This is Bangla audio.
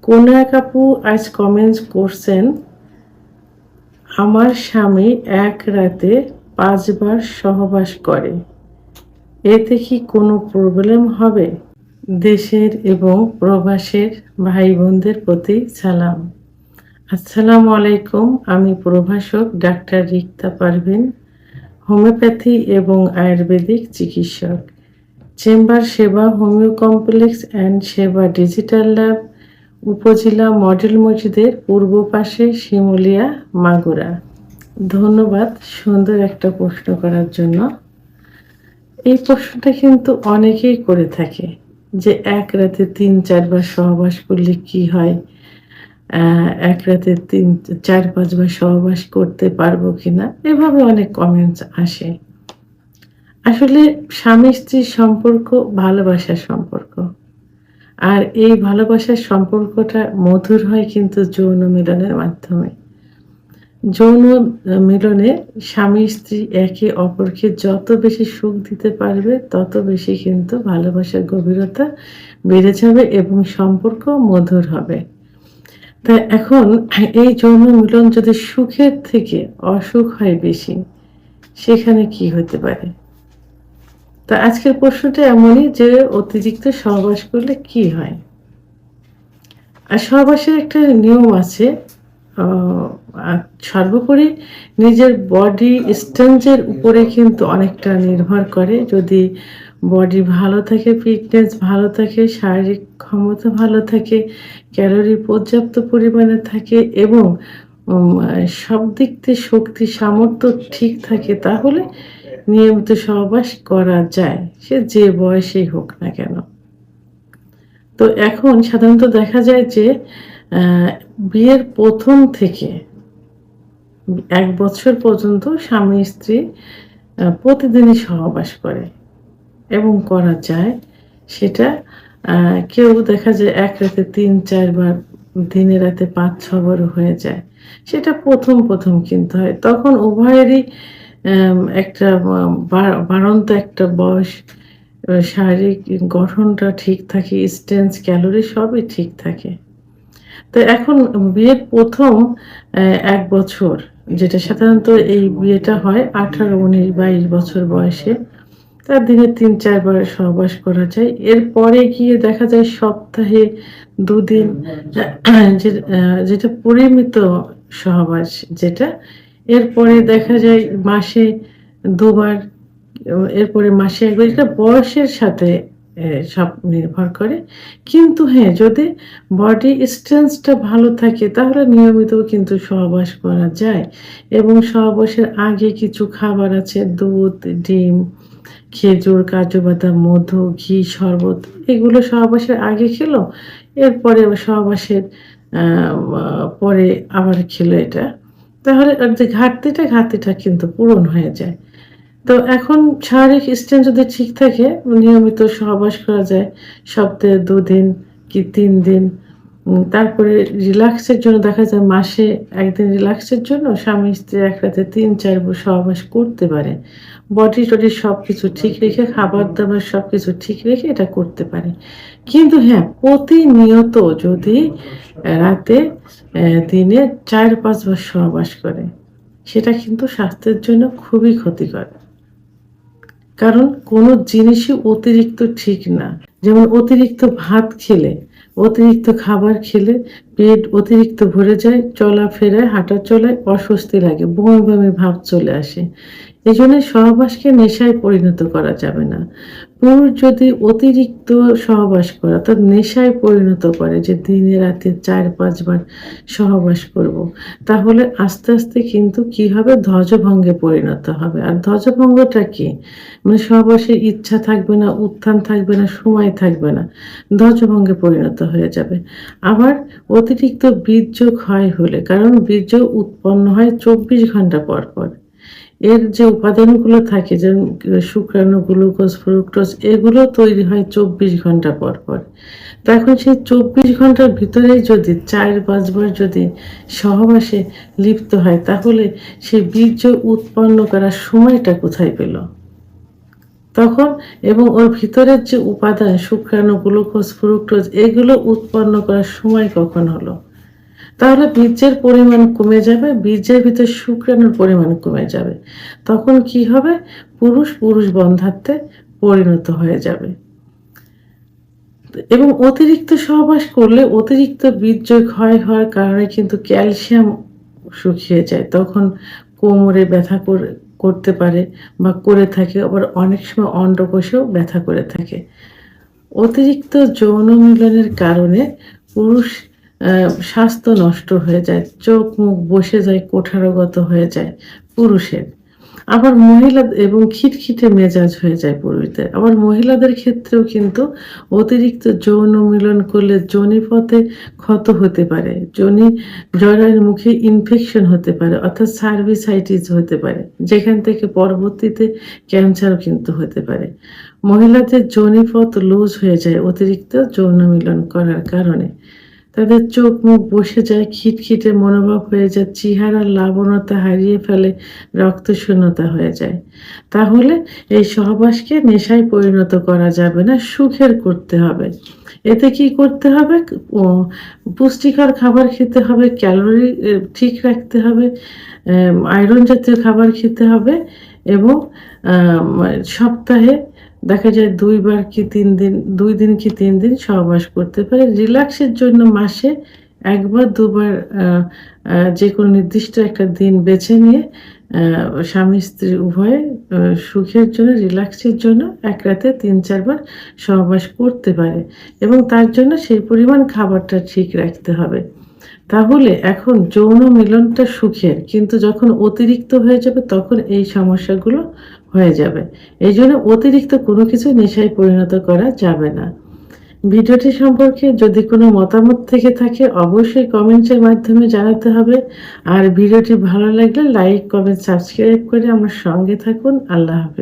কোন এক আপু আজ কমেন্টস করছেন, আমার স্বামী এক রাতে 5 বার সহবাস করে, এতে কি কোনো প্রবলেম হবে? দেশের এবং প্রবাসের ভাই বোনদের প্রতি সালাম। আসসালামু আলাইকুম। আমি প্রভাষক ডাক্তার রিক্তা পারভিন, হোমিওপ্যাথি এবং আয়ুর্বেদিক চিকিৎসক, চেম্বার সেবা, হোমিও কমপ্লেক্স অ্যান্ড সেবা ডিজিটাল ল্যাব, উপজেলা মডেল মসজিদের পূর্ব পাশে, শিমুলিয়া, মাগুরা। ধন্যবাদ সুন্দর একটা প্রশ্ন করার জন্য। এই প্রশ্নটা কিন্তু অনেকেই করে থাকে যে এক রাতে 3-4 বার সহবাস করলে কি হয়, এক রাতে 4-5 বার সহবাস করতে পারবো কিনা, এভাবে অনেক কমেন্টস আসে। আসলে স্বামী স্ত্রীর সম্পর্ক ভালোবাসার সম্পর্ক, আর এই ভালোবাসার সম্পর্কটা মধুর হয় কিন্তু যৌন মিলনের মাধ্যমে। যৌন মিলনে স্বামী স্ত্রী একে অপরকে যত বেশি সুখ দিতে পারবে তত বেশি কিন্তু ভালোবাসার গভীরতা বেড়ে যাবে এবং সম্পর্ক মধুর হবে। তা এখন এই যৌন মিলন যদি সুখের থেকে অসুখ হয় বেশি, সেখানে কি হতে পারে? তা আজকের প্রশ্নটা এমনই যে অতিরিক্ত সহবাস করলে কি হয়। আর সহবাসের একটা নিয়ম আছে। সর্বোপরি নিজের বডি স্ট্রেংথের উপরে কিন্তু অনেকটা নির্ভর করে। যদি বডি ভালো থাকে, ফিটনেস ভালো থাকে, শারীরিক ক্ষমতা ভালো থাকে, ক্যালোরি পর্যাপ্ত পরিমাণে থাকে এবং সব দিক থেকে শক্তি সামর্থ্য ঠিক থাকে, তাহলে নিয়মিত সহবাস করা যায়, সে যে বয়সেই হোক না কেন। তো এখন সাধারণত দেখা যায় যে বিয়ের প্রথম থেকে 1 বছর পর্যন্ত স্বামী স্ত্রী প্রতিদিনই সহবাস করে এবং করা যায়। সেটা কেউ দেখা যায় এক রাতে 3-4 বার, দিনে রাতে 5-6 বারও হয়ে যায়। সেটা প্রথম কিন্তু হয়। তখন উভয়েরই একটা বাড়ন্ত একটা বয়স, শারীরিক গঠনটা ঠিক থাকে, স্ট্রেংথ, ক্যালোরি সবই ঠিক থাকে। তো এখন বিয়ের প্রথম 1 বছর, যেটা সাধারণত এই বিয়েটা হয় 18, 19, 22 বছর বয়সে, তার দিনে 3-4 বার সহবাস করা যায়। এরপরে গিয়ে দেখা যায় সপ্তাহে 2 দিন, যেটা পরিমিত সহবাস যেটা। এরপরে দেখা যায় মাসে 2 বার, এরপরে মাসে 1 বার। এটা বয়সের সাথে সব নির্ভর করে। কিন্তু হ্যাঁ, যদি বডি স্ট্রেংথটা ভালো থাকে তাহলে নিয়মিত কিন্তু সহবাস করা যায়। এবং সহবাসের আগে কিছু খাবার আছে, দুধ, ডিম, খেজুর, কাজু বাদাম, মধু, ঘি, শরবত, এগুলো সহবাসের আগে খেলো, এরপরে সহবাসের পরে আবার খেলো এটা। তাহলে যে ঘাটতিটা কিন্তু পূরণ হয়ে যায়। তো এখন শারীরিক স্ট্রেংথ যদি ঠিক থাকে, নিয়মিত সহবাস করা যায় সপ্তাহে 2 দিন কি 3 দিন। তারপরে রিল্যাক্সের জন্য দেখা যায় মাসে 1 দিন রিল্যাক্সের জন্য স্বামী স্ত্রী এক রাতে 3-4 বার সহবাস করতে পারে। বডি-টডি সবকিছু ঠিক রেখে, খাবার-দাবার সবকিছু ঠিক রেখে এটা করতে পারে। কিন্তু হ্যাঁ, প্রতিনিয়ত যদি রাতে দিনে 4-5 বার সহবাস করে, সেটা কিন্তু স্বাস্থ্যের জন্য খুবই ক্ষতিকর। কারণ কোনো জিনিসই অতিরিক্ত ঠিক না। যেমন অতিরিক্ত ভাত খেলে, অতিরিক্ত খাবার খেলে পেট অতিরিক্ত ভরে যায়, চলাফেরায়, হাঁটা চলায় অস্বস্তি লাগে, বমি বমি ভাব চলে আসে। এজন্য সহবাসকে নেশায় পরিণত করা যাবে না। পুরুষ যদি অতিরিক্ত সহবাস করে অর্থাৎ নেশায় পরিণত করে যে দিনে রাতে 4-5 বার সহবাস করব, তাহলে আস্তে আস্তে কিন্তু কি হবে, ধ্বজভঙ্গে পরিণত হবে। আর ধ্বজভঙ্গটা কি? মানে সহবাসের ইচ্ছা থাকবে না, উত্থান থাকবে না, সময় থাকবে না, ধ্বজভঙ্গে পরিণত হয়ে যাবে। আবার অতিরিক্ত বীর্য ক্ষয় হলে, কারণ বীর্য উৎপন্ন হয় 24 ঘন্টা পর পর। এর যে উপাদানগুলো থাকে, যেমন শুক্রাণু, গ্লুকোজ, ফ্রুক্টোজ, এগুলো তৈরি হয় 24 ঘন্টা পর পর। তো এখন সেই 24 ঘন্টার ভিতরেই যদি 4-5 বার যদি সহবাসে লিপ্ত হয়, তাহলে সে বীর্য উৎপন্ন করার সময়টা কোথায় পেল? তখন এবং ওর ভিতরের যে উপাদান শুক্রাণু, গ্লুকোজ, ফ্রুক্টোজ এগুলো উৎপন্ন করার সময় কখন হলো? তাহলে বীর্যের পরিমাণ কমে যাবে, বীর্যের ভিতর শুক্রাণুর পরিমাণ কমে যাবে। তখন কি হবে? পুরুষ বন্ধ্যাত্বে পরিণত হয়ে যাবে। এবং অতিরিক্ত সহবাস করলে অতিরিক্ত বীর্য ক্ষয় হওয়ার কারণে কিন্তু ক্যালসিয়াম শুকিয়ে যায়। তখন কোমরে ব্যথা করতে পারে বা করে থাকে। আবার অনেক সময় অন্ডকোষেও ব্যথা করে থাকে। অতিরিক্ত যৌন মিলনের কারণে পুরুষ স্বাস্থ্য নষ্ট হয়ে যায়। চোখ মুখ বসে যায়, কুঠারগত হয়ে যায় পুরুষের। আবার মহিলা এবং খিটখিটে মেজাজ হয়ে যায় পুরুষদের। আবার মহিলাদের ক্ষেত্রেও কিন্তু অতিরিক্ত যৌন মিলন করলে যোনিপথে ক্ষত হতে পারে। জরায়ুর মুখে ইনফেকশন হতে পারে অর্থাৎ সার্ভিসাইটিস হতে পারে। যেখান থেকে পরবর্তীতে ক্যান্সারও কিন্তু হতে পারে। মহিলাদের যোনিপথ লুজ হয়ে যায় অতিরিক্ত যৌন মিলন করার কারণে। তাদের চোখ মুখ বসে যায়, খিটখিটে মনোভাব হয়ে যায়, চেহারার লাবণ্যতা হারিয়ে ফেলে, রক্তশূন্যতা হয়ে যায়। তাহলে এই সহবাসকে নেশায় পরিণত করা যাবে না, সুখের করতে হবে। এতে কি করতে হবে? পুষ্টিকর খাবার খেতে হবে, ক্যালোরি ঠিক রাখতে হবে, আয়রন জাতীয় খাবার খেতে হবে এবং সপ্তাহে দেখা যায় ২ বার কি ৩ দিন, ২ দিন কি ৩ দিন সহবাস করতে পারে। রিল্যাক্সের জন্য মাসে ১ বার ২ বার যেকোনো নির্দিষ্ট একটা দিন বেছে নিয়ে স্বামী-স্ত্রী উভয়ে সুখের জন্য, রিল্যাক্সের জন্য ১ রাতে ৩-৪ বার সহবাস করতে পারে এবং তার জন্য সেই পরিমাণ খাবারটা ঠিক রাখতে হবে। তাহলে এখন যৌন মিলনটা সুখের, কিন্তু যখন অতিরিক্ত হয়ে যাবে তখন এই সমস্যাগুলো হয়ে যাবে। এইজন্য অতিরিক্ত কোনো কিছু নেশায় পরিণত করা যাবে না। ভিডিওটি সম্পর্কে যদি কোনো মতামত থেকে থাকে অবশ্যই কমেন্টসের মাধ্যমে জানাতে হবে। আর ভিডিওটি ভালো লাগলে লাইক, কমেন্ট, সাবস্ক্রাইব করে আমার সঙ্গে থাকুন। আল্লাহ হাফেজ।